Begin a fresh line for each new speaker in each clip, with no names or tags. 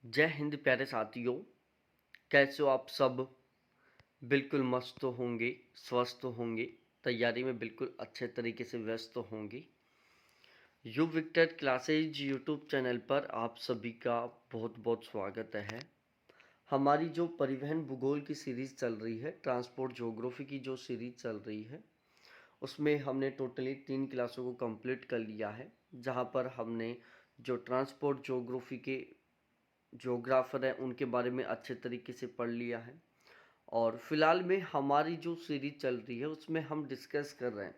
जय हिंद प्यारे साथियों। कैसे हो आप सब? बिल्कुल मस्त होंगे, स्वस्थ होंगे, तैयारी में बिल्कुल अच्छे तरीके से व्यस्त होंगे। You Victor classes YouTube channel पर आप सभी का बहुत बहुत स्वागत है। हमारी जो परिवहन भूगोल की सीरीज़ चल रही है, ट्रांसपोर्ट ज्योग्राफी की जो सीरीज़ चल रही है, उसमें हमने टोटली 3 क्लासों को कंप्लीट कर लिया है, जहां पर हमने जो ट्रांसपोर्ट ज्योग्राफी के ज्योग्राफर हैं उनके बारे में अच्छे तरीके से पढ़ लिया है। और फिलहाल में हमारी जो सीरीज चल रही है उसमें हम डिस्कस कर रहे हैं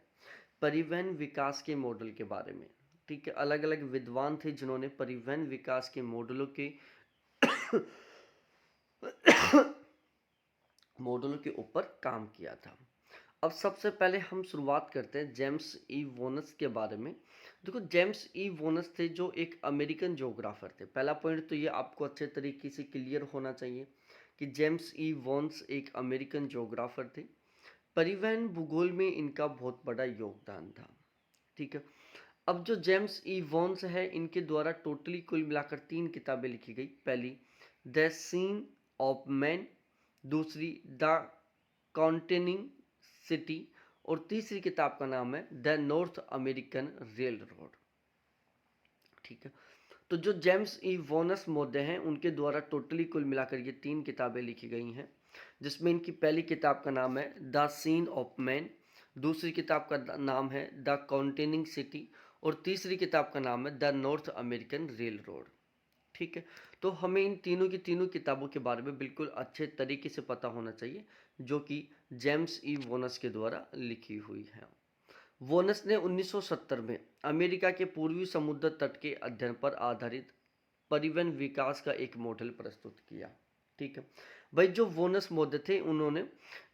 परिवहन विकास के मॉडल के बारे में। ठीक है, अलग अलग विद्वान थे जिन्होंने परिवहन विकास के मॉडलों के मॉडलों के ऊपर काम किया था। अब सबसे पहले हम शुरुआत करते हैं जेम्स ई वोनस के बारे में। देखो, जेम्स ई वोनस थे जो एक अमेरिकन ज्योग्राफर थे। पहला पॉइंट तो ये आपको अच्छे तरीके से क्लियर होना चाहिए कि जेम्स ई वोन्स एक अमेरिकन ज्योग्राफर थे। परिवहन भूगोल में इनका बहुत बड़ा योगदान था। ठीक है, अब जो जेम्स ई वोन्स है इनके द्वारा टोटली कुल मिलाकर 3 किताबें लिखी गई। पहली द सीन ऑफ मैन, दूसरी द कॉन्टेनिंग सिटी, और तीसरी किताब का नाम है the North American rail road. ठीक है, तो जो जेम्स ई वोनस महोदय हैं उनके द्वारा टोटली कुल मिलाकर ये 3 किताबें लिखी गई हैं, जिसमें इनकी पहली किताब का नाम है द सीन ऑफ मैन, दूसरी किताब का नाम है द कॉन्टेनिंग सिटी, और तीसरी किताब का नाम है the North American rail road. ठीक है, तो हमें इन तीनों की तीनों किताबों के बारे में बिल्कुल अच्छे तरीके से पता होना चाहिए, जो कि जेम्स ई वोनस के द्वारा लिखी हुई है। वोनस ने 1970 में अमेरिका के पूर्वी समुद्र तट के अध्ययन पर आधारित परिवहन विकास का एक मॉडल प्रस्तुत किया। ठीक है भाई, जो वोनस महोदय थे उन्होंने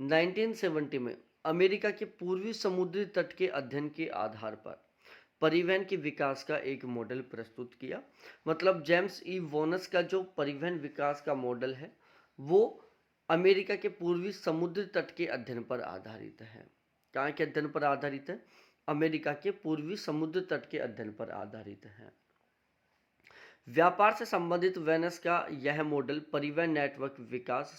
1970 में अमेरिका के पूर्वी समुद्री तट के अध्ययन के आधार पर परिवहन के विकास का एक मॉडल प्रस्तुत किया। मतलब जेम्स ई वोनस का जो परिवहन विकास का मॉडल है वो अमेरिका के पूर्वी समुद्री तट के अध्ययन पर आधारित है। कहाँ के अध्ययन पर आधारित है? अमेरिका के पूर्वी समुद्र तट के अध्ययन पर आधारित है। व्यापार से संबंधित वेनस का यह मॉडल परिवहन नेटवर्क विकास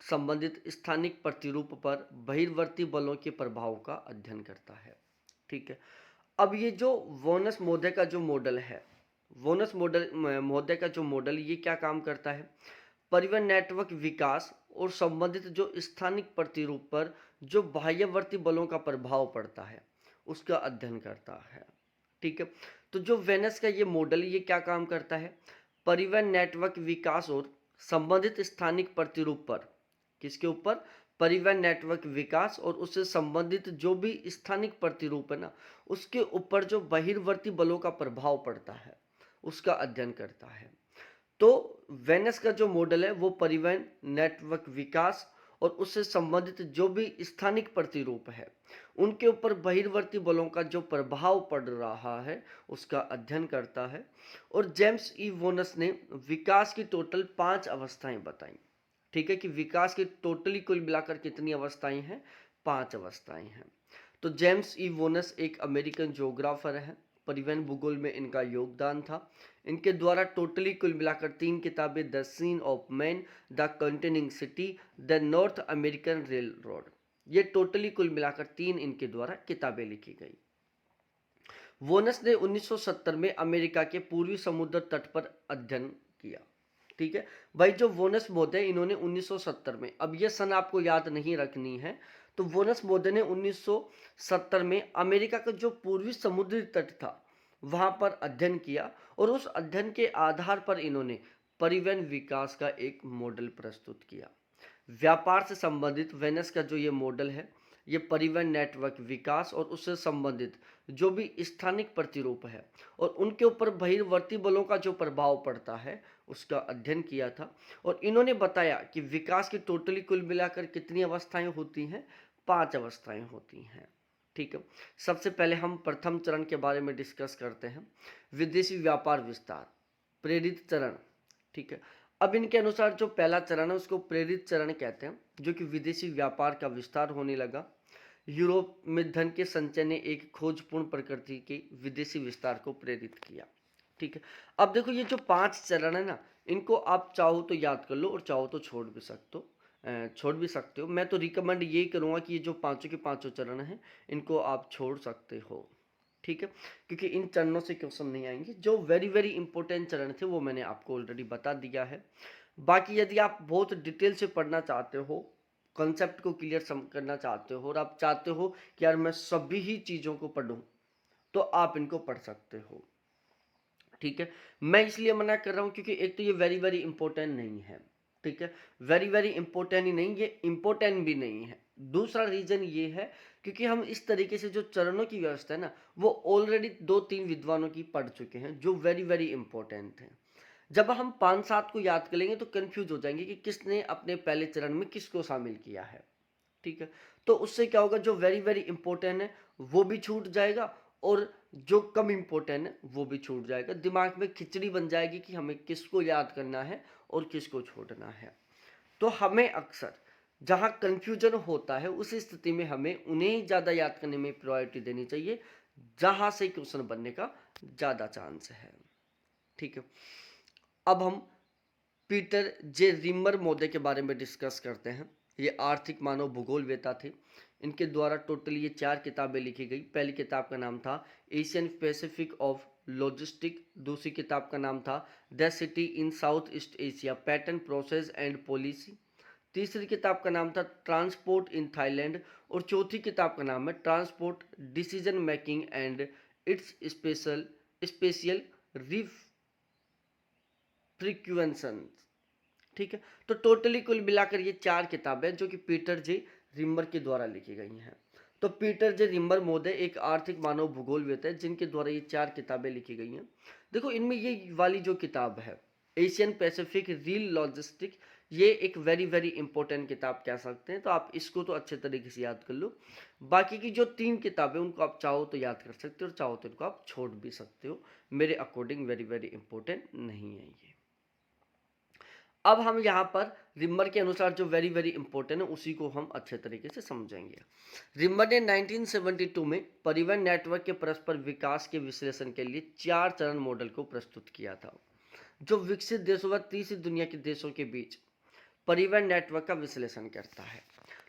संबंधित स्थानिक प्रतिरूप पर बहिर्वर्ती बलों के प्रभाव का अध्ययन करता है। ठीक है, अब ये जो वोनस महोदय का जो मॉडल है, वोनस मॉडल महोदय का जो मॉडल ये क्या काम करता है? परिवहन नेटवर्क विकास और संबंधित जो स्थानिक प्रतिरूप पर जो बाह्यवर्ती बलों का प्रभाव पड़ता है उसका अध्ययन करता है। ठीक है, तो जो वेनस का ये मॉडल ये क्या काम करता है? परिवहन नेटवर्क विकास और संबंधित स्थानिक प्रतिरूप पर, किसके ऊपर? परिवहन नेटवर्क विकास और उससे संबंधित जो भी स्थानिक प्रतिरूप है ना, उसके ऊपर जो बहिर्वर्ती बलों का प्रभाव पड़ता है उसका अध्ययन करता है। तो वेनस का जो मॉडल है वो परिवहन नेटवर्क विकास और उससे संबंधित जो भी स्थानिक प्रतिरूप है उनके ऊपर बहिर्वर्ती बलों का जो प्रभाव पड़ रहा है उसका अध्ययन करता है। और जेम्स ई वोनस ने विकास की टोटल 5 अवस्थाएं बताई। ठीक है, कि विकास की टोटली कुल मिलाकर कितनी अवस्थाएं हैं? 5 अवस्थाएं हैं। तो जेम्स ई वोनस एक अमेरिकन ज्योग्राफर है। परिवहन भूगोल में इनका योगदान था। इनके द्वारा टोटली कुल मिलाकर 3 किताबें the scene of man, the containing city, the North American rail road, ये टोटली कुल मिलाकर 3 इनके द्वारा किताबें लिखी गई। वोनस ने 1970 में अमेरिका के पूर्वी समुद्र तट पर अध्ययन किया। ठीक है भाई, जो वोनस महोदय इन्होंने 1970 में, अब ये सन आपको याद नहीं रखनी है, तो वोनस महोदय ने 1970 में अमेरिका का जो पूर्वी समुद्री तट था वहां पर अध्ययन किया और उस अध्ययन के आधार पर इन्होंने परिवहन विकास का एक मॉडल प्रस्तुत किया। व्यापार से संबंधित वेनस का जो ये मॉडल है ये परिवहन नेटवर्क विकास और उससे संबंधित जो भी स्थानिक प्रतिरूप है और उनके ऊपर बहिर्वर्ती बलों का जो प्रभाव पड़ता है उसका अध्ययन किया था। और इन्होंने बताया कि विकास की टोटली कुल मिलाकर कितनी अवस्थाएं होती हैं? 5 अवस्थाएं होती हैं। ठीक है, सबसे पहले हम प्रथम चरण के बारे में डिस्कस करते हैं, विदेशी व्यापार विस्तार, प्रेरित चरण। ठीक है, अब इनके अनुसार जो पहला चरण है उसको प्रेरित चरण कहते हैं, जो कि विदेशी व्यापार का विस्तार होने लगा। यूरोप में धन के संचय ने एक खोजपूर्ण प्रकृति के विदेशी विस्तार को प्रेरित किया। ठीक है। अब देखो ये जो 5 चरण है ना, इनको आप चाहो तो याद कर लो और चाहो तो छोड़ भी सकते हो। मैं तो रिकमेंड यही करूँगा कि ये जो पाँचों के पाँचों चरण हैं, इनको आप छोड़ सकते हो, ठीक है? क्योंकि इन चरणों से क्वेश्चन नहीं आएँगे। जो वेरी वेरी इंपॉर्टेंट चरण थे वो मैंने आपको ऑलरेडी बता दिया है। बाकी यदि आप बहुत डिटेल से पढ़ना चाहते हो, कॉन्सेप्ट को क्लियर करना चाहते हो और आप चाहते हो कि यार मैं सभी ही चीज़ों को पढ़ूँ, तो आप इनको पढ़ सकते हो, ठीक है। मैं इसलिए मना कर रहा हूँ क्योंकि एक तो ये वेरी वेरी इंपॉर्टेंट नहीं है, ठीक है। वेरी वेरी इंपॉर्टेंट ही नहीं, ये इंपॉर्टेंट भी नहीं है। दूसरा रीजन ये है क्योंकि हम इस तरीके से जो चरणों की व्यवस्था है ना, वो ऑलरेडी 2-3 विद्वानों की पढ़ चुके हैं जो वेरी वेरी इंपॉर्टेंट है। जब हम 5-7 को याद कर लेंगे तो कंफ्यूज हो जाएंगे कि किसने अपने पहले चरण में किसको शामिल किया है, ठीक है। तो उससे क्या होगा, जो वेरी वेरी इंपॉर्टेंट है वो भी छूट जाएगा और जो कम इंपॉर्टेंट है वो भी छूट जाएगा। दिमाग में खिचड़ी बन जाएगी कि हमें किसको याद करना है और किसको छोड़ना है। तो हमें अक्सर जहाँ कंफ्यूजन होता है उस स्थिति में हमें उन्हें ज़्यादा याद करने में प्रायोरिटी देनी चाहिए जहाँ से क्वेश्चन बनने का ज़्यादा चांस है, ठीक है। अब हम पीटर जे रिमर महोदय के बारे में डिस्कस करते हैं। ये आर्थिक मानव भूगोलवेता थे। इनके द्वारा टोटल ये 4 किताबें लिखी गई। पहली किताब का नाम था एशियन पैसिफिक ऑफ लॉजिस्टिक, दूसरी किताब का नाम था the city in south east Asia pattern process and policy, तीसरी किताब का नाम था ट्रांसपोर्ट इन थाईलैंड और चौथी किताब का नाम है transport decision making and its spatial रिफ्रिक्वेंशन, ठीक है। तो टोटली कुल मिलाकर ये 4 किताबें जो कि पीटर जे रिमर के द्वारा लिखी गई हैं। तो पीटर जे रिमर महोदय एक आर्थिक मानव भूगोलविद है जिनके द्वारा ये 4 किताबें लिखी गई हैं। देखो इनमें ये वाली जो किताब है एशियन पैसिफिक रील लॉजिस्टिक, ये एक वेरी वेरी इंपॉर्टेंट किताब कह सकते हैं। तो आप इसको तो अच्छे तरीके से याद कर लो। बाकी की जो 3 किताबें उनको आप चाहो तो याद कर सकते हो और चाहो तो इनको आप छोड़ भी सकते हो। मेरे अकॉर्डिंग वेरी वेरी इंपॉर्टेंट नहीं है ये। अब हम यहाँ पर रिमर के अनुसार जो वेरी वेरी इंपॉर्टेंट है उसी को हम अच्छे तरीके से समझेंगे। रिमर ने 1972 में परिवहन नेटवर्क के परस्पर विकास के विश्लेषण के लिए 4 चरण मॉडल को प्रस्तुत किया था जो विकसित देशों व तीसरी दुनिया के देशों के बीच परिवहन नेटवर्क का विश्लेषण करता है।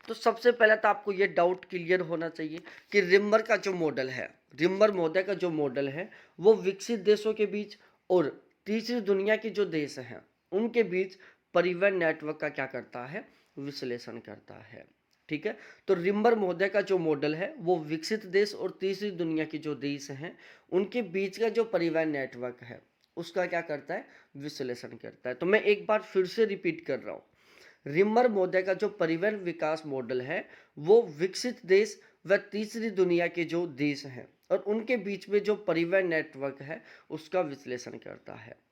तो सबसे पहले तो आपको ये डाउट क्लियर होना चाहिए कि रिमर का जो मॉडल है, रिमर महोदय का जो मॉडल है वो विकसित देशों के बीच और तीसरी दुनिया के जो देश हैं उनके बीच परिवहन नेटवर्क का क्या करता है, विश्लेषण करता है, ठीक है। तो रिमर महोदय का जो मॉडल है वो विकसित देश और तीसरी दुनिया के जो देश हैं उनके बीच का जो परिवहन नेटवर्क है उसका क्या करता है, विश्लेषण करता है। तो मैं एक बार फिर से रिपीट कर रहा हूँ, रिमर महोदय का जो परिवहन विकास मॉडल है वो विकसित देश व तीसरी दुनिया के जो देश हैं और उनके बीच में जो परिवहन नेटवर्क है उसका विश्लेषण करता है।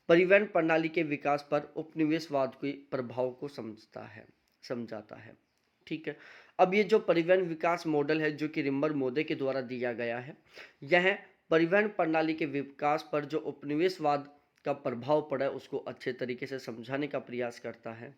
परिवहन प्रणाली के विकास पर उपनिवेशवाद के प्रभाव को समझाता है, ठीक है। अब ये जो परिवहन विकास मॉडल है जो कि रिमर महोदय के द्वारा दिया गया है, यह परिवहन प्रणाली के विकास पर जो उपनिवेशवाद का प्रभाव पड़ा है उसको अच्छे तरीके से समझाने का प्रयास करता है।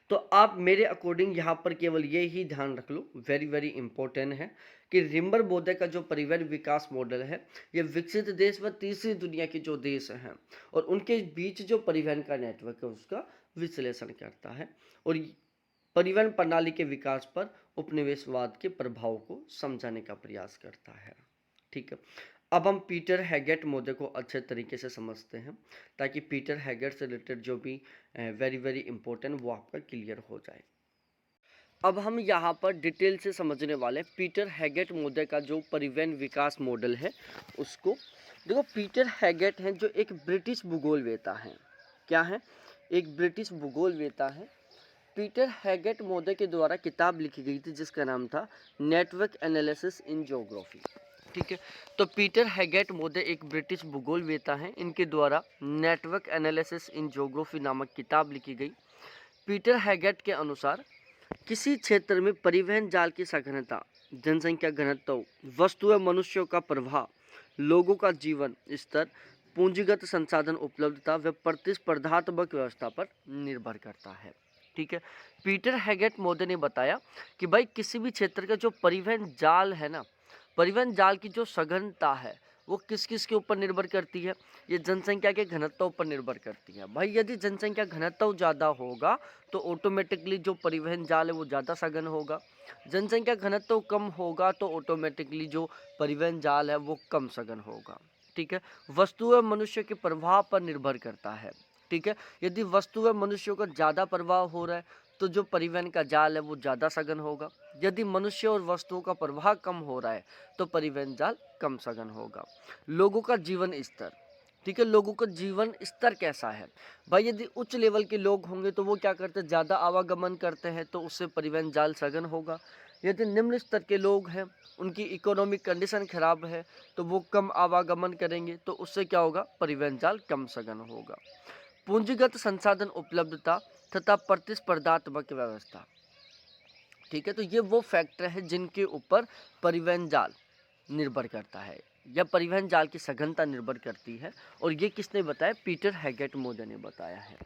तो आप मेरे अकॉर्डिंग यहाँ पर केवल ये ही ध्यान रख लो, वेरी वेरी इंपॉर्टेंट है कि रिमर महोदय का जो परिवहन विकास मॉडल है ये विकसित देश व तीसरी दुनिया के जो देश हैं और उनके बीच जो परिवहन का नेटवर्क है उसका विश्लेषण करता है और परिवहन प्रणाली के विकास पर उपनिवेशवाद के प्रभाव को समझाने का प्रयास करता है, ठीक है। अब हम पीटर हैगेट महोदय को अच्छे तरीके से समझते हैं ताकि पीटर हैगेट से रिलेटेड जो भी वेरी वेरी इंपॉर्टेंट वो आपका क्लियर हो जाए। अब हम यहाँ पर डिटेल से समझने वाले पीटर हैगेट महोदय का जो परिवहन विकास मॉडल है उसको। देखो पीटर हैगेट हैं जो एक ब्रिटिश भूगोलवेता हैं। क्या है? एक ब्रिटिश भूगोलवेता है। पीटर हैगेट महोदय के द्वारा किताब लिखी गई थी जिसका नाम था नेटवर्क एनालिसिस इन ज्योग्राफी, ठीक है। तो पीटर हैगेट महोदय एक ब्रिटिश भूगोलवेता हैं। इनके द्वारा नेटवर्क एनालिसिस इन ज्योग्राफी नामक किताब लिखी गई। पीटर हैगेट के अनुसार किसी क्षेत्र में परिवहन जाल की सघनता, जनसंख्या घनत्व, वस्तु व मनुष्यों का प्रवाह, लोगों का जीवन स्तर, पूंजीगत संसाधन उपलब्धता व प्रतिस्पर्धात्मक व्यवस्था पर निर्भर करता है, ठीक है। पीटर हैगेट महोदय ने बताया कि भाई किसी भी क्षेत्र का जो परिवहन जाल है ना, परिवहन जाल की जो सघनता है वो किस किस के ऊपर निर्भर करती है? ये जनसंख्या के घनत्व पर निर्भर करती है। भाई यदि जनसंख्या घनत्व ज़्यादा होगा तो ऑटोमेटिकली जो परिवहन जाल है वो ज़्यादा सघन होगा। जनसंख्या घनत्व कम होगा तो ऑटोमेटिकली जो परिवहन जाल है वो कम सघन होगा। ठीक है, वस्तु व मनुष्य के प्रभाव पर निर्भर करता है। ठीक है, यदि वस्तु व मनुष्यों का ज़्यादा प्रभाव हो रहा है तो जो परिवहन का जाल है वो ज़्यादा सघन होगा। यदि मनुष्य और वस्तुओं का प्रभाव कम हो रहा है तो परिवहन जाल कम सघन होगा। लोगों का जीवन स्तर, ठीक है, लोगों का जीवन स्तर कैसा है? भाई यदि उच्च लेवल के लोग होंगे तो वो क्या करते हैं, ज़्यादा आवागमन करते हैं तो उससे परिवहन जाल सघन होगा। यदि निम्न स्तर के लोग हैं, उनकी इकोनॉमिक कंडीशन खराब है तो वो कम आवागमन करेंगे तो उससे क्या होगा, परिवहन जाल कम सघन होगा। पूंजीगत संसाधन उपलब्धता तथा प्रतिस्पर्धात्मक व्यवस्था, ठीक है, तो ये वो फैक्टर है जिनके ऊपर परिवहन जाल निर्भर करता है या परिवहन जाल की सघनता निर्भर करती है। और ये किसने बताया? पीटर हैगेट मोदे ने बताया है।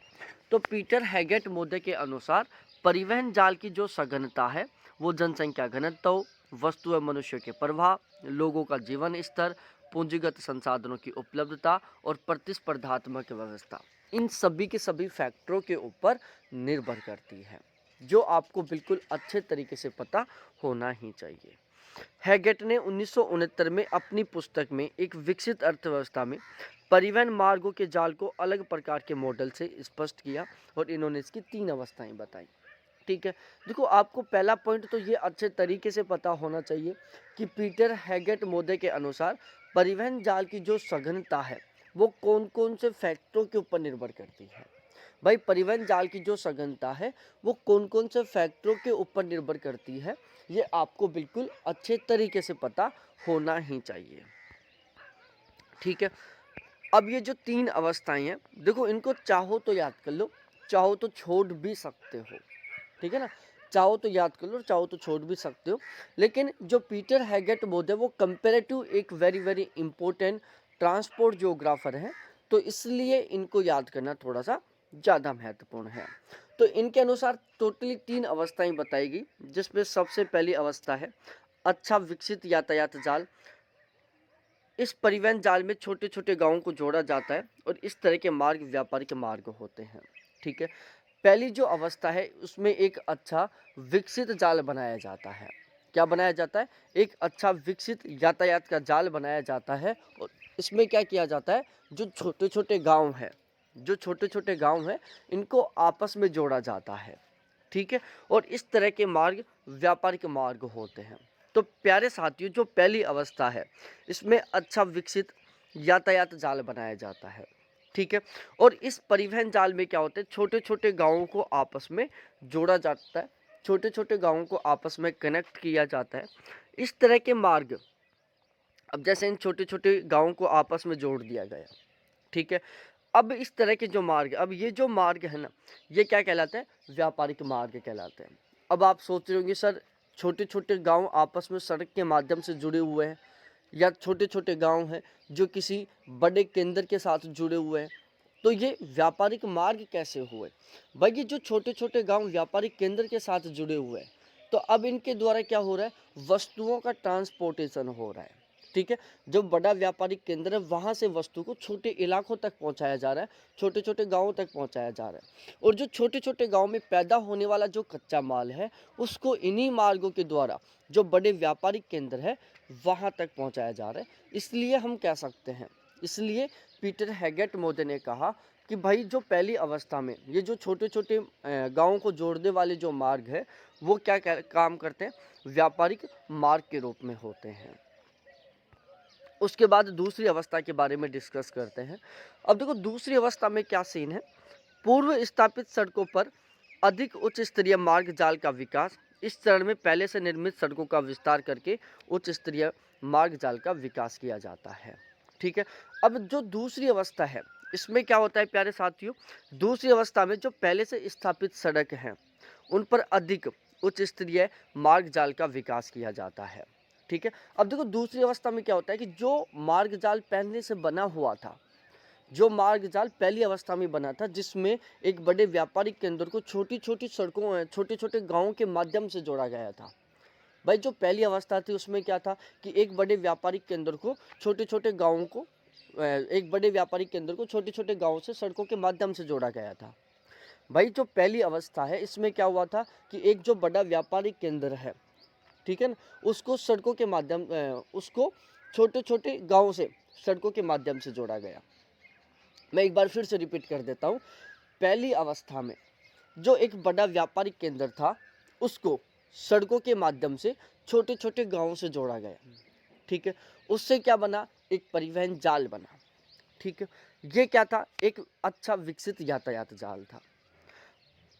तो पीटर हैगेट मोदे के अनुसार परिवहन जाल की जो सघनता है वो जनसंख्या घनत्व, वस्तु व मनुष्य के प्रभाव, लोगों का जीवन स्तर, पूंजीगत संसाधनों की उपलब्धता और प्रतिस्पर्धात्मक व्यवस्था, इन सभी के सभी फैक्टरों के ऊपर निर्भर करती है, जो आपको बिल्कुल अच्छे तरीके से पता होना ही चाहिए। हैगेट ने 1969 में अपनी पुस्तक में एक विकसित अर्थव्यवस्था में परिवहन मार्गों के जाल को अलग प्रकार के मॉडल से स्पष्ट किया और इन्होंने इसकी 3 अवस्थाएं बताई। ठीक है, देखो आपको पहला पॉइंट तो ये अच्छे तरीके से पता होना चाहिए कि पीटर हैगेट मोदे के अनुसार परिवहन जाल की जो सघनता है वो कौन कौन से फैक्टरों के ऊपर निर्भर करती है। भाई परिवहन जाल की जो सघनता है वो कौन कौन से फैक्टरों के ऊपर निर्भर करती है, ये आपको बिल्कुल अच्छे तरीके से पता होना ही चाहिए। ठीक है, अब ये जो 3 अवस्थाएं हैं, देखो इनको चाहो तो याद कर लो, चाहो तो छोड़ भी सकते हो। ठीक है ना, चाहो तो याद कर लो, चाहो तो छोड़ भी सकते हो। लेकिन जो पीटर हैगेट मोदे वो कंपेरेटिव एक very very important transport geographer है, तो इसलिए इनको याद करना थोड़ा सा ज़्यादा महत्वपूर्ण है। तो इनके अनुसार टोटली 3 अवस्थाएं बताई गई, जिसमें सबसे पहली अवस्था है अच्छा विकसित यातायात जाल। इस परिवहन जाल में छोटे छोटे गांवों को जोड़ा जाता है और इस तरह के मार्ग व्यापारिक मार्ग होते हैं। ठीक है, पहली जो अवस्था है उसमें एक अच्छा विकसित जाल बनाया जाता है। क्या बनाया जाता है? एक अच्छा विकसित यातायात का जाल बनाया जाता है और इसमें क्या किया जाता है, जो छोटे छोटे गांव हैं, जो छोटे छोटे गांव हैं इनको आपस में जोड़ा जाता है। ठीक है, और इस तरह के मार्ग व्यापारिक मार्ग होते हैं। तो प्यारे साथियों, जो पहली अवस्था है इसमें अच्छा विकसित यातायात जाल बनाया जाता है। ठीक है, और इस परिवहन जाल में क्या होता है, छोटे छोटे गांवों को आपस में जोड़ा जाता है, छोटे छोटे गांवों को आपस में कनेक्ट किया जाता है। इस तरह के मार्ग, अब जैसे इन छोटे छोटे गांवों को आपस में जोड़ दिया गया। ठीक है, अब इस तरह के जो मार्ग, अब ये जो मार्ग है ना, ये क्या कहलाते हैं? व्यापारिक मार्ग कहलाते हैं। अब आप सोच रहे होंगे सर छोटे छोटे गांव आपस में सड़क के माध्यम से जुड़े हुए हैं या छोटे छोटे गांव हैं जो किसी बड़े केंद्र के साथ जुड़े हुए हैं, तो ये व्यापारिक मार्ग कैसे हुए? भाई ये जो छोटे छोटे गांव व्यापारिक केंद्र के साथ जुड़े हुए हैं, तो अब इनके द्वारा क्या हो रहा है, वस्तुओं का ट्रांसपोर्टेशन हो रहा है। ठीक है, जो बड़ा व्यापारिक केंद्र है वहाँ से वस्तु को छोटे इलाकों तक पहुँचाया जा रहा है, छोटे छोटे गाँवों तक पहुँचाया जा रहा है। और जो छोटे छोटे गाँव में पैदा होने वाला जो कच्चा माल है उसको इन्हीं मार्गों के द्वारा जो बड़े व्यापारिक केंद्र है वहाँ तक पहुँचाया जा रहा है। इसलिए हम कह सकते हैं, इसलिए पीटर हैगेट मोदे ने कहा कि भाई जो पहली अवस्था में ये जो छोटे छोटे गाँवों को जोड़ने वाले जो मार्ग है वो क्या काम करते हैं, व्यापारिक मार्ग के रूप में होते हैं। उसके बाद दूसरी अवस्था के बारे में डिस्कस करते हैं। अब देखो दूसरी अवस्था में क्या सीन है, पूर्व स्थापित सड़कों पर अधिक उच्च स्तरीय मार्ग जाल का विकास। इस चरण में पहले से निर्मित सड़कों का विस्तार करके उच्च स्तरीय मार्ग जाल का विकास किया जाता है। ठीक है, अब जो दूसरी अवस्था है इसमें क्या होता है प्यारे साथियों, दूसरी अवस्था में जो पहले से स्थापित सड़क हैं उन पर अधिक उच्च स्तरीय मार्ग जाल का विकास किया जाता है। ठीक है, अब देखो दूसरी अवस्था में क्या होता है कि जो मार्ग जाल पहले से बना हुआ था, जो मार्ग जाल पहली अवस्था में बना था जिसमें एक बड़े व्यापारिक केंद्र को छोटी छोटी सड़कों, छोटे छोटे गांवों के माध्यम से जोड़ा गया था, भाई जो पहली अवस्था थी उसमें क्या था कि एक बड़े व्यापारिक केंद्र को छोटे छोटे गाँवों को एक बड़े व्यापारिक केंद्र को छोटे छोटे गाँवों से सड़कों के माध्यम से जोड़ा गया था। भाई जो पहली अवस्था है इसमें क्या हुआ था कि एक जो बड़ा व्यापारिक केंद्र है, ठीक है ना, उसको सड़कों के माध्यम उसको छोटे छोटे गाँव से सड़कों के माध्यम से जोड़ा गया। मैं एक बार फिर से रिपीट कर देता हूँ। पहली अवस्था में जो एक बड़ा व्यापारिक केंद्र था उसको सड़कों के माध्यम से छोटे छोटे गाँवों से जोड़ा गया, ठीक है। उससे क्या बना, एक परिवहन जाल बना, ठीक है। ये क्या था, एक अच्छा विकसित यातायात जाल था।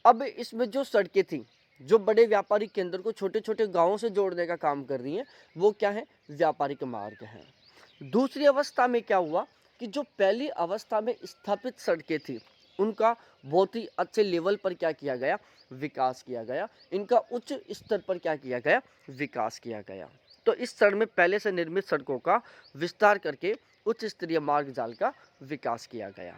अब इसमें जो सड़कें थी जो बड़े व्यापारिक केंद्र को छोटे छोटे गांवों से जोड़ने का काम कर रही हैं, वो क्या है, व्यापारिक मार्ग हैं। दूसरी अवस्था में क्या हुआ कि जो पहली अवस्था में स्थापित सड़कें थी उनका बहुत ही अच्छे लेवल पर क्या किया गया, विकास किया गया। इनका उच्च स्तर पर क्या किया गया, विकास किया गया। तो इस चरण में पहले से निर्मित सड़कों का विस्तार करके उच्च स्तरीय मार्ग जाल का विकास किया गया।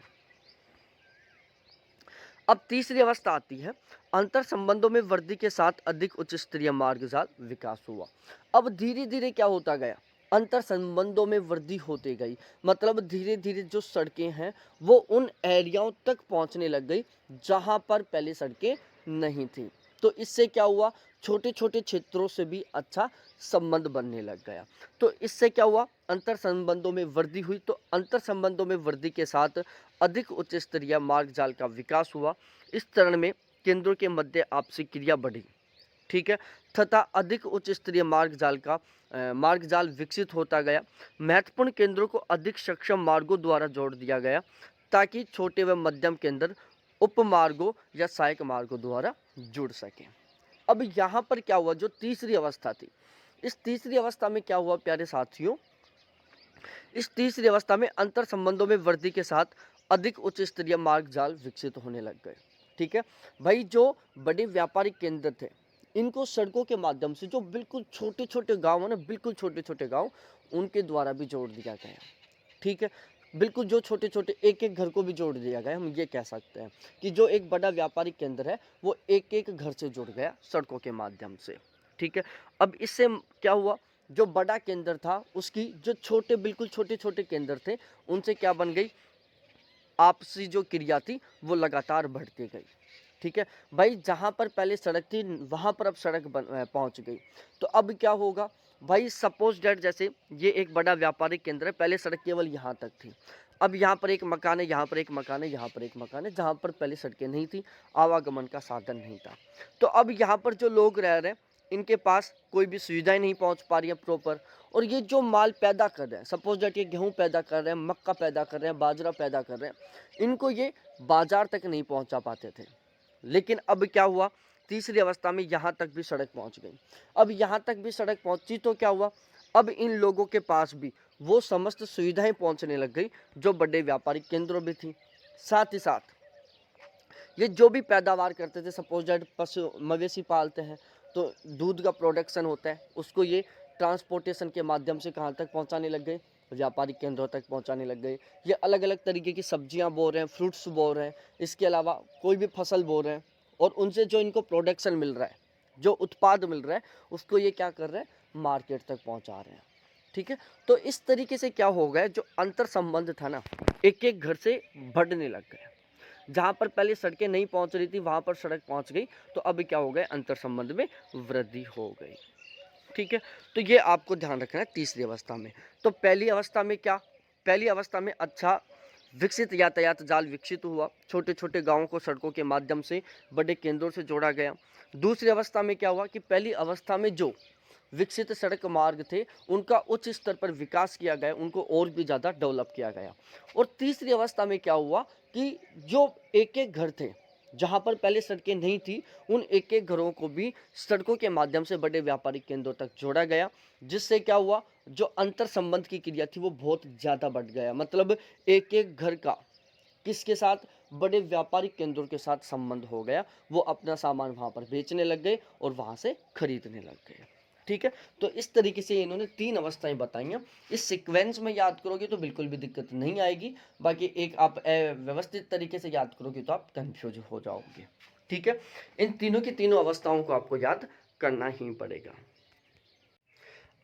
अब तीसरी अवस्था आती है, अंतर संबंधों में वृद्धि के साथ अधिक उच्च स्तरीय मार्ग जाल विकास हुआ। अब धीरे धीरे क्या होता गया, अंतर संबंधों में वृद्धि होती गई, मतलब धीरे धीरे जो सड़कें हैं वो उन एरियाओं तक पहुंचने लग गई जहां पर पहले सड़कें नहीं थी। तो इससे क्या हुआ, छोटे छोटे क्षेत्रों से भी अच्छा संबंध बनने लग गया। तो इससे क्या हुआ, अंतर संबंधों में वृद्धि हुई। तो अंतर संबंधों में वृद्धि के साथ अधिक उच्च स्तरीय मार्ग जाल का विकास हुआ। इस चरण में केंद्रों के मध्य आपसी क्रिया बढ़ी, ठीक है, तथा अधिक उच्च स्तरीय मार्ग जाल विकसित होता गया। महत्वपूर्ण केंद्रों को अधिक सक्षम मार्गों द्वारा जोड़ दिया गया ताकि छोटे व मध्यम केंद्र उपमार्गों या सहायक मार्गों द्वारा जुड़ सकें। अब यहाँ पर क्या हुआ, जो तीसरी अवस्था थी, इस तीसरी अवस्था में क्या हुआ प्यारे साथियों, इस तीसरी अवस्था में अंतर संबंधों में वृद्धि के साथ अधिक उच्च स्तरीय मार्ग जाल विकसित होने लग गए, ठीक है। भाई जो बड़े व्यापारिक केंद्र थे इनको सड़कों के माध्यम से जो बिल्कुल छोटे छोटे गांव है ना, बिल्कुल छोटे छोटे गांव, उनके द्वारा भी जोड़ दिया गया, ठीक है। बिल्कुल जो छोटे छोटे एक एक घर को भी जोड़ दिया गया। हम ये कह सकते हैं कि जो एक बड़ा व्यापारिक केंद्र है वो एक एक घर से जुड़ गया सड़कों के माध्यम से, ठीक है। अब इससे क्या हुआ, जो बड़ा केंद्र था उसकी जो छोटे बिल्कुल छोटे छोटे केंद्र थे उनसे क्या बन गई, आपसी जो क्रिया थी वो लगातार बढ़ती गई, ठीक है। भाई जहाँ पर पहले सड़क थी वहाँ पर अब सड़क पहुँच गई। तो अब क्या होगा भाई, सपोज डेट जैसे ये एक बड़ा व्यापारिक केंद्र है, पहले सड़क केवल यहाँ तक थी। अब यहाँ पर एक मकान है, यहाँ पर एक मकान है, यहाँ पर एक मकान है, जहाँ पर पहले सड़कें नहीं थी, आवागमन का साधन नहीं था। तो अब यहाँ पर जो लोग रह रहे हैं इनके पास कोई भी सुविधाएं नहीं पहुँच पा रही है प्रॉपर। और ये जो माल पैदा कर रहे हैं, सपोज डेट ये गेहूँ पैदा कर रहे हैं, मक्का पैदा कर रहे हैं, बाजरा पैदा कर रहे हैं, इनको ये बाजार तक नहीं पहुँचा पाते थे। लेकिन अब क्या हुआ, तीसरी अवस्था में यहाँ तक भी सड़क पहुँच गई। अब यहाँ तक भी सड़क पहुँची तो क्या हुआ, अब इन लोगों के पास भी वो समस्त सुविधाएं पहुँचने लग गई जो बड़े व्यापारिक केंद्रों में थी। साथ ही साथ ये जो भी पैदावार करते थे, सपोज दैट पशु मवेशी पालते हैं तो दूध का प्रोडक्शन होता है, उसको ये ट्रांसपोर्टेशन के माध्यम से कहाँ तक पहुँचाने लग गए, व्यापारिक केंद्रों तक पहुँचाने लग गए। ये अलग अलग तरीके की सब्जियां बो रहे हैं, फ्रूट्स बो रहे हैं, इसके अलावा कोई भी फसल बो रहे हैं और उनसे जो इनको प्रोडक्शन मिल रहा है, जो उत्पाद मिल रहा है, उसको ये क्या कर रहे हैं, मार्केट तक पहुँचा रहे हैं, ठीक है। तो इस तरीके से क्या हो गया, जो अंतर संबंध था ना, एक एक घर से बढ़ने लग गया। जहाँ पर पहले सड़कें नहीं पहुँच रही थी वहाँ पर सड़क पहुँच गई। तो अब क्या हो गया, अंतर संबंध में वृद्धि हो गई, ठीक है। तो ये आपको ध्यान रखना है तीसरी अवस्था में। तो पहली अवस्था में क्या, पहली अवस्था में अच्छा विकसित यातायात जाल विकसित हुआ, छोटे छोटे गाँवों को सड़कों के माध्यम से बड़े केंद्रों से जोड़ा गया। दूसरी अवस्था में क्या हुआ कि पहली अवस्था में जो विकसित सड़क मार्ग थे उनका उच्च स्तर पर विकास किया गया, उनको और भी ज़्यादा डेवलप किया गया। और तीसरी अवस्था में क्या हुआ कि जो एक एक घर थे जहाँ पर पहले सड़कें नहीं थी, उन एक एक घरों को भी सड़कों के माध्यम से बड़े व्यापारिक केंद्रों तक जोड़ा गया, जिससे क्या हुआ, जो अंतर संबंध की क्रिया थी वो बहुत ज़्यादा बढ़ गया। मतलब एक एक घर का किसके साथ, बड़े व्यापारिक केंद्रों के साथ संबंध हो गया। वो अपना सामान वहाँ पर बेचने लग गए और वहाँ से खरीदने लग गए, ठीक है। तो इस तरीके से इन्होंने तीन अवस्थाएं बताई हैं। इस सीक्वेंस में याद करोगे तो बिल्कुल भी दिक्कत नहीं आएगी, बाकी एक आप व्यवस्थित तरीके से याद करोगे तो आप कंफ्यूज हो जाओगे, ठीक है। इन तीनों की तीनों अवस्थाओं को आपको याद करना ही पड़ेगा।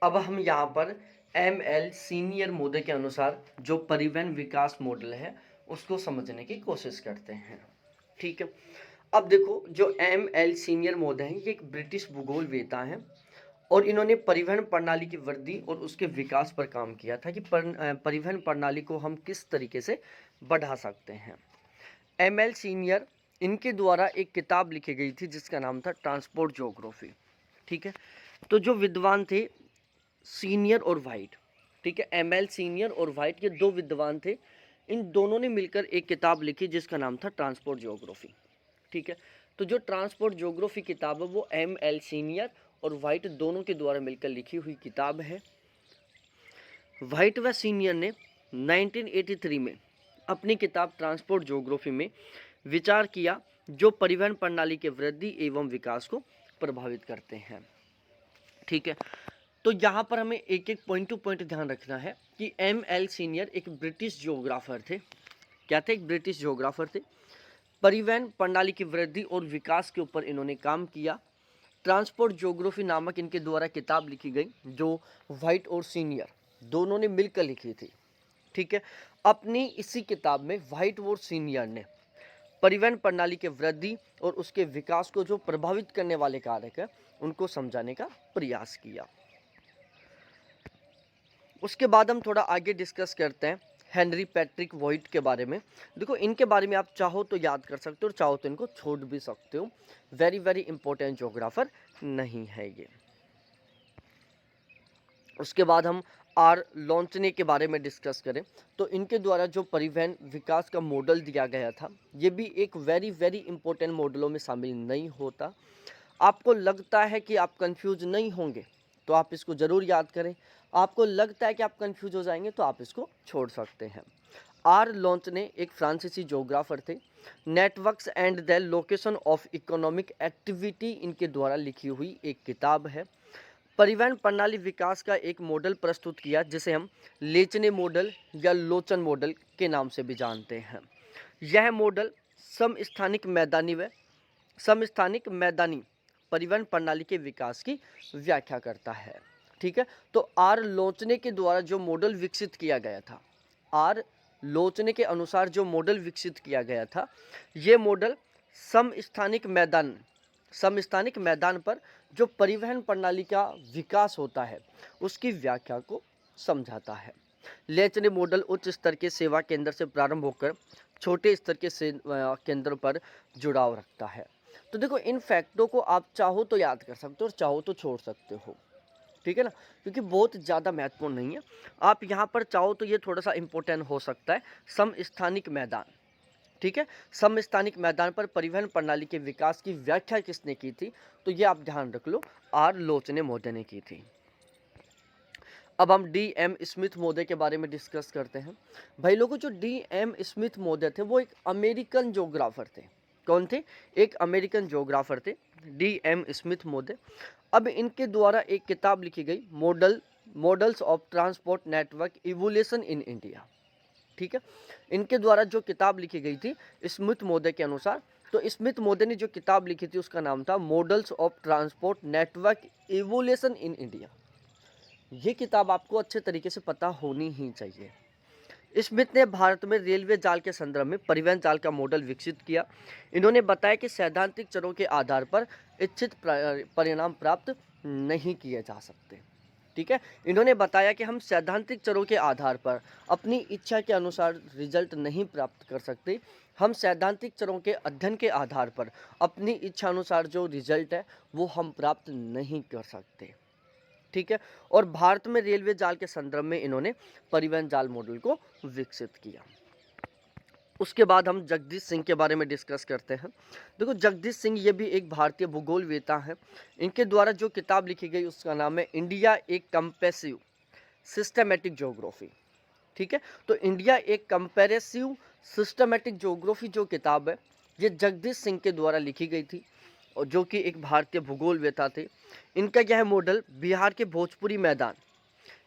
अब हम यहाँ पर ML सीनियर मोदी के अनुसार जो परिवहन विकास मॉडल है उसको समझने की कोशिश करते हैं। ठीक है, अब देखो जो ML सीनियर मोदी हैं ये एक ब्रिटिश भूगोलवेता हैं और इन्होंने परिवहन प्रणाली की वृद्धि और उसके विकास पर काम किया था कि परिवहन प्रणाली को हम किस तरीके से बढ़ा सकते हैं। ML सीनियर इनके द्वारा एक किताब लिखी गई थी जिसका नाम था ट्रांसपोर्ट ज्योग्राफी। ठीक है, तो जो विद्वान थे सीनियर और वाइट, ठीक है, ML सीनियर और वाइट ये दो विद्वान थे, इन दोनों ने मिलकर एक किताब लिखी जिसका नाम था ट्रांसपोर्ट ज्योग्राफी। ठीक है, तो जो ट्रांसपोर्ट ज्योग्राफी किताब है वो ML सीनियर और वाइट दोनों के द्वारा मिलकर लिखी हुई किताब है। वाइट व सीनियर ने 1983 में अपनी किताब ट्रांसपोर्ट ज्योग्राफी में विचार किया जो परिवहन प्रणाली के वृद्धि एवं विकास को प्रभावित करते हैं। ठीक है, तो यहाँ पर हमें एक एक पॉइंट टू पॉइंट ध्यान रखना है कि ML सीनियर एक ब्रिटिश जियोग्राफर थे। क्या थे? एक ब्रिटिश जियोग्राफर थे। परिवहन प्रणाली की वृद्धि और विकास के ऊपर इन्होंने काम किया। ट्रांसपोर्ट ज्योग्राफी नामक इनके द्वारा किताब लिखी गई जो वाइट और सीनियर दोनों ने मिलकर लिखी थी। ठीक है, अपनी इसी किताब में वाइट और सीनियर ने परिवहन प्रणाली के वृद्धि और उसके विकास को जो प्रभावित करने वाले कारक है उनको समझाने का प्रयास किया। उसके बाद हम थोड़ा आगे डिस्कस करते हैं हेनरी पैट्रिक वॉइट के बारे में। देखो इनके बारे में आप चाहो तो याद कर सकते हो और चाहो तो इनको छोड़ भी सकते हो, वेरी वेरी इंपॉर्टेंट ज्योग्राफर नहीं है ये। उसके बाद हम आर लॉन्चने के बारे में डिस्कस करें तो इनके द्वारा जो परिवहन विकास का मॉडल दिया गया था ये भी एक वेरी वेरी इंपॉर्टेंट मॉडलों में शामिल नहीं होता। आपको लगता है कि आप कंफ्यूज नहीं होंगे तो आप इसको ज़रूर याद करें, आपको लगता है कि आप कंफ्यूज हो जाएंगे तो आप इसको छोड़ सकते हैं। आर लॉन्चने एक फ्रांसीसी ज्योग्राफर थे। Networks and the location of economic activity इनके द्वारा लिखी हुई एक किताब है। परिवहन प्रणाली विकास का एक मॉडल प्रस्तुत किया जिसे हम लेचने मॉडल या लोचन मॉडल के नाम से भी जानते हैं। यह मॉडल समस्थानिक मैदानी परिवहन प्रणाली के विकास की व्याख्या करता है। ठीक है, तो आर लोचने के द्वारा जो मॉडल विकसित किया गया था, आर लोचने के अनुसार जो मॉडल विकसित किया गया था ये मॉडल समस्थानिक मैदान पर जो परिवहन प्रणाली का विकास होता है उसकी व्याख्या को समझाता है। लेचने मॉडल उच्च स्तर के सेवा केंद्र से प्रारंभ होकर छोटे स्तर के केंद्र पर जुड़ाव रखता है। तो देखो इन फैक्टों को आप चाहो तो याद कर सकते हो और चाहो तो छोड़ सकते हो। ठीक है ना, क्योंकि बहुत ज़्यादा महत्वपूर्ण नहीं है। आप यहाँ पर चाहो तो ये थोड़ा सा इम्पोर्टेंट हो सकता है, समस्थानिक मैदान। ठीक है, समस्थानिक मैदान पर परिवहन प्रणाली के विकास की व्याख्या किसने की थी? तो ये आप ध्यान रख लो, आर लोचने महोदय ने की थी। अब हम DM स्मिथ महोदय के बारे में डिस्कस करते हैं। भाई लोगों, जो DM स्मिथ महोदय थे वो एक अमेरिकन ज्योग्राफर थे। कौन थे? एक अमेरिकन ज्योग्राफर थे DM स्मिथ महोदय। अब इनके द्वारा एक किताब लिखी गई models of transport network evolution in India. ठीक है, इनके द्वारा जो किताब लिखी गई थी स्मिथ महोदय के अनुसार, तो स्मिथ महोदय ने जो किताब लिखी थी उसका नाम था models of transport network evolution in India. ये किताब आपको अच्छे तरीके से पता होनी ही चाहिए। स्मिथ ने भारत में रेलवे जाल के संदर्भ में परिवहन जाल का मॉडल विकसित किया। इन्होंने बताया कि सैद्धांतिक चरों के आधार पर इच्छित परिणाम प्राप्त नहीं किए जा सकते। ठीक है, इन्होंने बताया कि हम सैद्धांतिक चरों के आधार पर अपनी इच्छा के अनुसार रिजल्ट नहीं प्राप्त कर सकते। हम सैद्धांतिक चरों के अध्ययन के आधार पर अपनी इच्छा अनुसार जो रिजल्ट है वो हम प्राप्त नहीं कर सकते। ठीक है, और भारत में रेलवे जाल के संदर्भ में इन्होंने परिवहन जाल मॉडल को विकसित किया। उसके बाद हम जगदीश सिंह के बारे में डिस्कस करते हैं। देखो जगदीश सिंह ये भी एक भारतीय भूगोलवेता है। इनके द्वारा जो किताब लिखी गई उसका नाम है इंडिया एक कंपेसिव सिस्टमेटिक ज्योग्राफी। ठीक है, तो इंडिया एक कंपेरेसिव सिस्टमेटिक ज्योग्राफी जो किताब है ये जगदीश सिंह के द्वारा लिखी गई थी और जो कि एक भारतीय भूगोलवेता थे। इनका यह मॉडल बिहार के भोजपुरी मैदान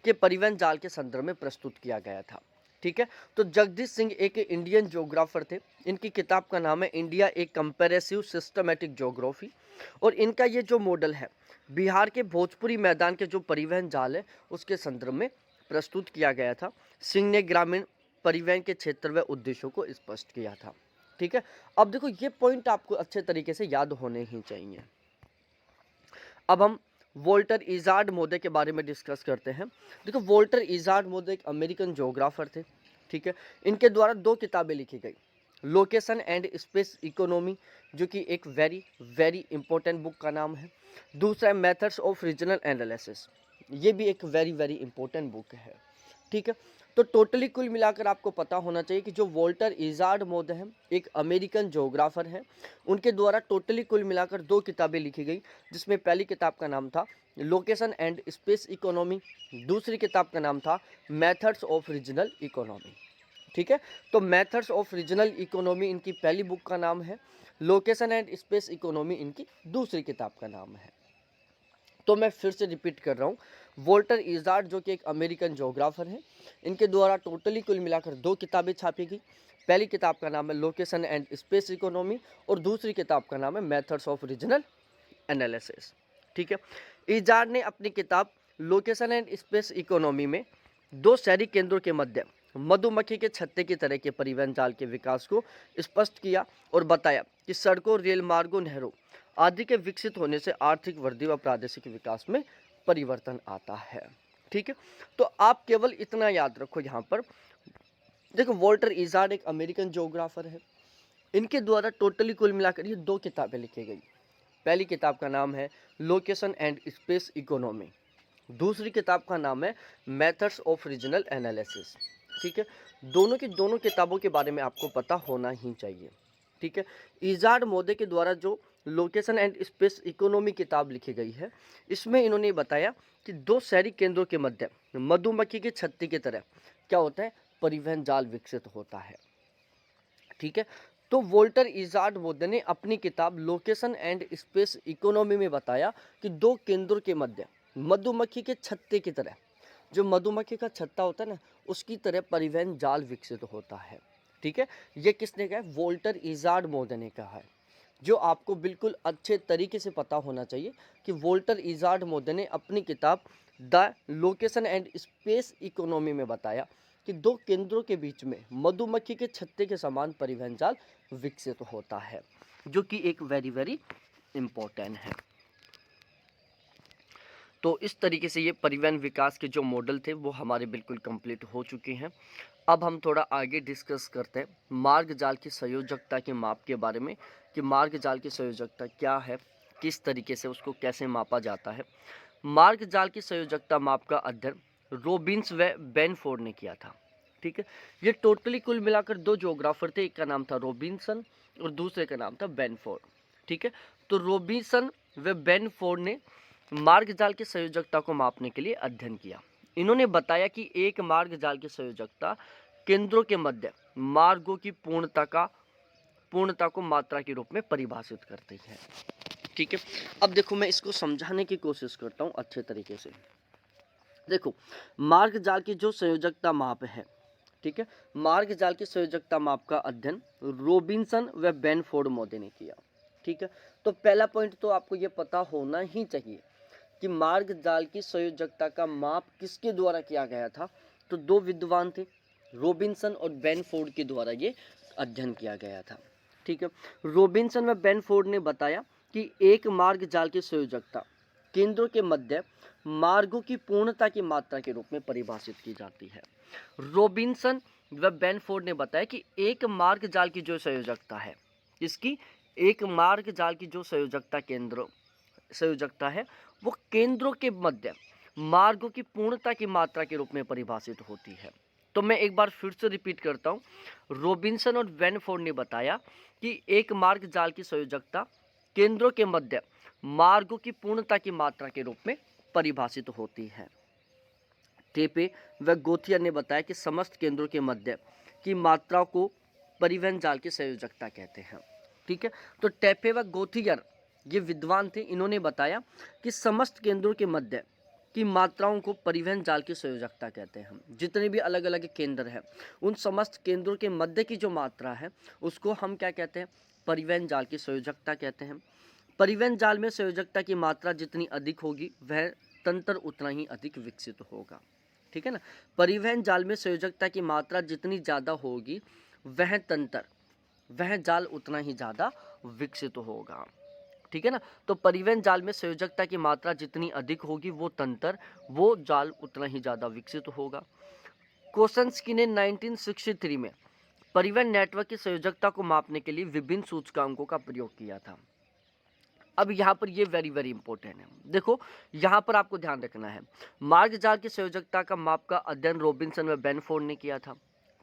के परिवहन जाल के संदर्भ में प्रस्तुत किया गया था। ठीक है, तो जगदीश सिंह एक इंडियन ज्योग्राफर थे। इनकी किताब का नाम है इंडिया एक कंपेरेसिव सिस्टमेटिक ज्योग्राफी और इनका ये जो मॉडल है बिहार के भोजपुरी मैदान के जो परिवहन जाल है उसके संदर्भ में प्रस्तुत किया गया था। सिंह ने ग्रामीण परिवहन के क्षेत्र व उद्देश्यों को स्पष्ट किया था। ठीक है, अब देखो ये पॉइंट आपको अच्छे तरीके से याद होने ही चाहिए। अब हम वोल्टर इजार्ड मोदे के बारे में डिस्कस करते हैं। देखो वोल्टर इजार्ड मोदे एक अमेरिकन ज्योग्राफर थे। ठीक है, इनके द्वारा 2 किताबें लिखी गई, लोकेशन एंड स्पेस इकोनॉमी जो कि एक वेरी वेरी इंपॉर्टेंट बुक का नाम है। दूसरा है मेथड्स ऑफ रीजनल एनालिसिस, ये भी एक वेरी वेरी इंपॉर्टेंट बुक है। ठीक है, तो टोटली कुल मिलाकर आपको पता होना चाहिए कि जो वोल्टर इजार्ड मोदे हैं एक अमेरिकन ज्योग्राफर हैं, उनके द्वारा टोटली कुल मिलाकर 2 किताबें लिखी गई, जिसमें पहली किताब का नाम था लोकेशन एंड स्पेस इकोनॉमी, दूसरी किताब का नाम था मेथड्स ऑफ रीजनल इकोनॉमी। ठीक है, तो मेथड्स ऑफ रीजनल इकोनॉमी इनकी पहली बुक का नाम है, लोकेशन एंड स्पेस इकोनॉमी इनकी दूसरी किताब का नाम है। तो मैं फिर से रिपीट कर रहा हूँ, वोल्टर इजार्ड जो कि एक अमेरिकन ज्योग्राफर हैं, इनके द्वारा टोटली कुल मिलाकर 2 किताबें छापी गई। पहली किताब का नाम है लोकेशन एंड स्पेस इकोनॉमी और दूसरी किताब का नाम है मेथड्स ऑफ रीजनल एनालिसिस। ठीक है, इजार्ड ने अपनी किताब लोकेशन एंड स्पेस इकोनॉमी में 2 शहरी केंद्रों के मध्य मधुमक्खी के छत्ते की तरह के परिवहन जाल के विकास को स्पष्ट किया और बताया कि सड़कों, रेल मार्गों, नहरों आदि के विकसित होने से आर्थिक वृद्धि व प्रादेशिक विकास में परिवर्तन आता है। ठीक है, तो आप केवल इतना याद रखो यहाँ पर, देखो वोल्टर इजार्ड एक अमेरिकन ज्योग्राफर है, इनके द्वारा टोटली कुल मिलाकर ये 2 किताबें लिखी गई। पहली किताब का नाम है लोकेशन एंड स्पेस इकोनॉमी, दूसरी किताब का नाम है मेथड्स ऑफ रीजनल एनालिसिस। ठीक है, दोनों की दोनों किताबों के बारे में आपको पता होना ही चाहिए। ठीक है, इजार्ड मोदे के द्वारा जो लोकेशन एंड स्पेस इकोनॉमी किताब लिखी गई है, इसमें इन्होंने बताया कि 2 शहरी केंद्रों के मध्य मधुमक्खी के छत्ते की तरह क्या होता है, परिवहन जाल विकसित होता है। ठीक है, तो वोल्टर इजार्ड मोदे ने अपनी किताब लोकेशन एंड स्पेस इकोनॉमी में बताया कि 2 केंद्रों के मध्य मधुमक्खी के छत्ते की तरह, जो मधुमक्खी का छत्ता होता है ना, उसकी तरह परिवहन जाल विकसित होता है। ठीक है, ये किसने कहा है, वोल्टर इजार्ड मोदे ने कहा है, जो आपको बिल्कुल अच्छे तरीके से पता होना चाहिए कि वोल्टर इजार्ड मोदे ने अपनी किताब the location and space economy में बताया कि 2 केंद्रों के बीच में मधुमक्खी के छत्ते के समान परिवहन जाल विकसित होता है, जो कि एक वेरी वेरी इम्पोर्टेंट है। तो इस तरीके से ये परिवहन विकास के जो मॉडल थे वो हमारे बिल्कुल कंप्लीट हो चुके हैं। अब हम थोड़ा आगे डिस्कस करते हैं मार्ग जाल की संयोजकता के माप के बारे में, कि मार्ग जाल की संयोजकता क्या है, किस तरीके से उसको कैसे मापा जाता है। मार्ग जाल की संयोजकता माप का अध्ययन रोबिन्स व बेनफोर्ड ने किया था। ठीक है, ये टोटली कुल मिलाकर 2 ज्योग्राफर थे, एक का नाम था रोबिन्सन और दूसरे का नाम था बेनफोर्ड। ठीक है, तो रोबिन्सन व बेनफोर्ड ने मार्ग जाल की संयोजकता को मापने के लिए अध्ययन किया। इन्होंने बताया कि एक मार्ग जाल की संयोजकता केंद्रों के मध्य मार्गों की पूर्णता को मात्रा के रूप में परिभाषित करती है। ठीक है, अब देखो मैं इसको समझाने की कोशिश करता हूँ अच्छे तरीके से। देखो मार्ग जाल की जो संयोजकता माप है, ठीक है, मार्ग जाल की संयोजकता माप का अध्ययन रोबिन्सन व बेनफोर्ड मोदे ने किया। ठीक है, तो पहला पॉइंट तो आपको ये पता होना ही चाहिए कि मार्ग जाल की संयोजकता का माप किसके द्वारा किया गया था। तो 2 विद्वान थे, रोबिन्सन और बेनफोर्ड के द्वारा ये अध्ययन किया गया था। ठीक है, रोबिन्सन व बेनफोर्ड ने बताया कि एक मार्ग जाल की संयोजकता केंद्रों के मध्य मार्गों की पूर्णता की मात्रा के रूप में परिभाषित की जाती है। रोबिन्सन व बेनफोर्ड ने बताया कि एक मार्ग जाल की जो संयोजकता है, इसकी एक मार्ग जाल की जो संयोजकता है वो केंद्रों के मध्य मार्गों की पूर्णता की मात्रा के रूप में परिभाषित होती है। तो मैं एक बार फिर से रिपीट करता हूँ, रोबिन्सन और बेनफोर्ड ने बताया कि एक मार्ग जाल की संयोजकता केंद्रों के मध्य मार्गों की पूर्णता की मात्रा के रूप में परिभाषित होती है। टेपे व गोथियर ने बताया कि समस्त केंद्रों के मध्य की मात्रा को परिवहन जाल की संयोजकता कहते हैं। ठीक है, तो टेपे व गोथियर ये विद्वान थे, इन्होंने बताया कि समस्त केंद्रों के मध्य की मात्राओं को परिवहन जाल की संयोजकता कहते हैं। जितने भी अलग अलग केंद्र हैं, उन समस्त केंद्रों के मध्य की जो मात्रा है उसको हम क्या कहते हैं, परिवहन जाल की संयोजकता कहते हैं। परिवहन जाल में संयोजकता की मात्रा जितनी अधिक होगी वह तंत्र उतना ही अधिक विकसित होगा। ठीक है ना, परिवहन जाल में संयोजकता की मात्रा जितनी ज़्यादा होगी वह जाल उतना ही ज़्यादा विकसित होगा। ठीक है ना, तो परिवहन जाल में संयोजकता की मात्रा जितनी अधिक होगी वो जाल उतना ही ज़्यादा विकसित होगा। कोसंस्की ने 1963 में परिवहन नेटवर्क की संयोजकता को मापने के लिए विभिन्न सूचकांकों का प्रयोग किया था। अब यहाँ पर ये वेरी वेरी इंपॉर्टेंट है। देखो यहाँ पर आपको ध्यान रखना है, मार्ग जाल की संयोजकता का माप का अध्ययन रॉबिन्सन व बेनफोर्ड ने किया था।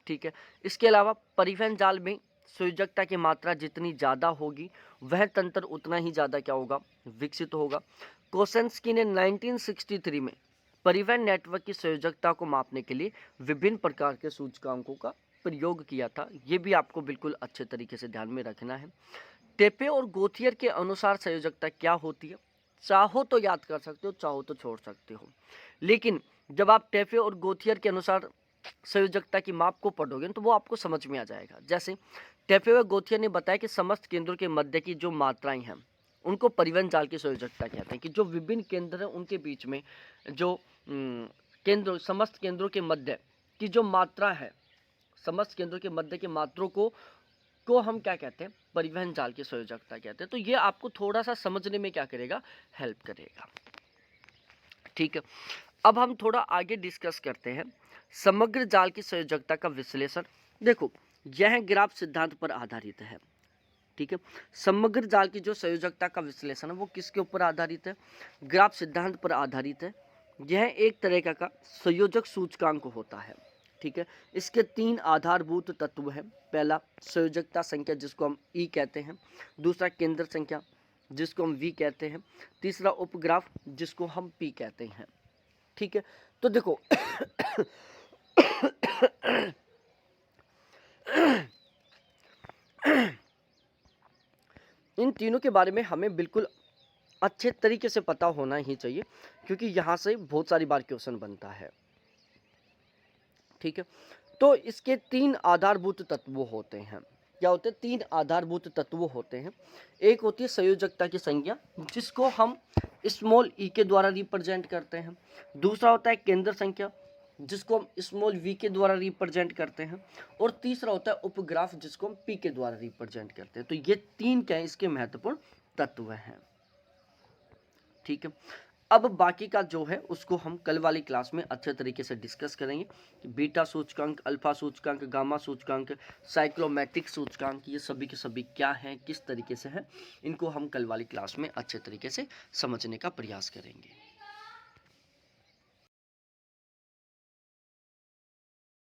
ठीक है, इसके अलावा परिवहन जाल में संयोजकता की मात्रा जितनी ज़्यादा होगी वह तंत्र उतना ही ज़्यादा क्या होगा, विकसित होगा। कोसेंस्की ने 1963 में परिवहन नेटवर्क की संयोजकता को मापने के लिए विभिन्न प्रकार के सूचकांकों का प्रयोग किया था। ये भी आपको बिल्कुल अच्छे तरीके से ध्यान में रखना है। टेपे और गोथियर के अनुसार संयोजकता क्या होती है, चाहो तो याद कर सकते हो, चाहो तो छोड़ सकते हो, लेकिन जब आप टेपे और गोथियर के अनुसार संयोजकता की माप को पढ़ोगे तो वो आपको समझ में आ जाएगा। जैसे टेपे व गोथियर ने बताया कि समस्त केंद्रों के मध्य की जो मात्राएं हैं उनको परिवहन जाल की संयोजकता कहते हैं, कि जो विभिन्न केंद्र हैं उनके बीच में जो समस्त केंद्रों के मध्य की जो मात्रा है, समस्त केंद्रों के मध्य की मात्रों को हम क्या कहते हैं, परिवहन जाल की संयोजकता कहते हैं। तो ये आपको थोड़ा सा समझने में क्या करेगा, हेल्प करेगा। ठीक है, अब हम थोड़ा आगे डिस्कस करते हैं समग्र जाल की संयोजकता का विश्लेषण। देखो यह ग्राफ सिद्धांत पर आधारित है। ठीक है, समग्र जाल की जो संयोजकता का विश्लेषण है वो किसके ऊपर आधारित है, ग्राफ सिद्धांत पर आधारित है। यह एक तरह का संयोजक सूचकांक होता है। ठीक है, इसके 3 आधारभूत तत्व हैं। पहला संयोजकता संख्या जिसको हम ई कहते हैं, दूसरा केंद्र संख्या जिसको हम वी कहते हैं, तीसरा उपग्राफ जिसको हम पी कहते हैं। ठीक है, तो देखो इन तीनों के बारे में हमें बिल्कुल अच्छे तरीके से पता होना ही चाहिए, क्योंकि यहाँ से बहुत सारी बार क्वेश्चन बनता है। ठीक है, तो इसके 3 आधारभूत तत्व होते हैं। क्या होते हैं, 3 आधारभूत तत्व होते हैं। एक होती है संयोजकता की संख्या जिसको हम स्मॉल ई के द्वारा रिप्रेजेंट करते हैं। दूसरा होता है केंद्र संख्या जिसको हम स्मॉल वी के द्वारा रिप्रेजेंट करते हैं। और तीसरा होता है उपग्राफ जिसको हम पी के द्वारा रिप्रेजेंट करते हैं। तो ये 3 क्या है, इसके महत्वपूर्ण तत्व हैं। ठीक है, अब बाकी का जो है उसको हम कल वाली क्लास में अच्छे तरीके से डिस्कस करेंगे कि बीटा सूचकांक, अल्फा सूचकांक, गामा सूचकांक, साइक्लोमेट्रिक सूचकांक, ये सभी के सभी क्या हैं, किस तरीके से हैं, इनको हम कल वाली क्लास में अच्छे तरीके से समझने का प्रयास करेंगे।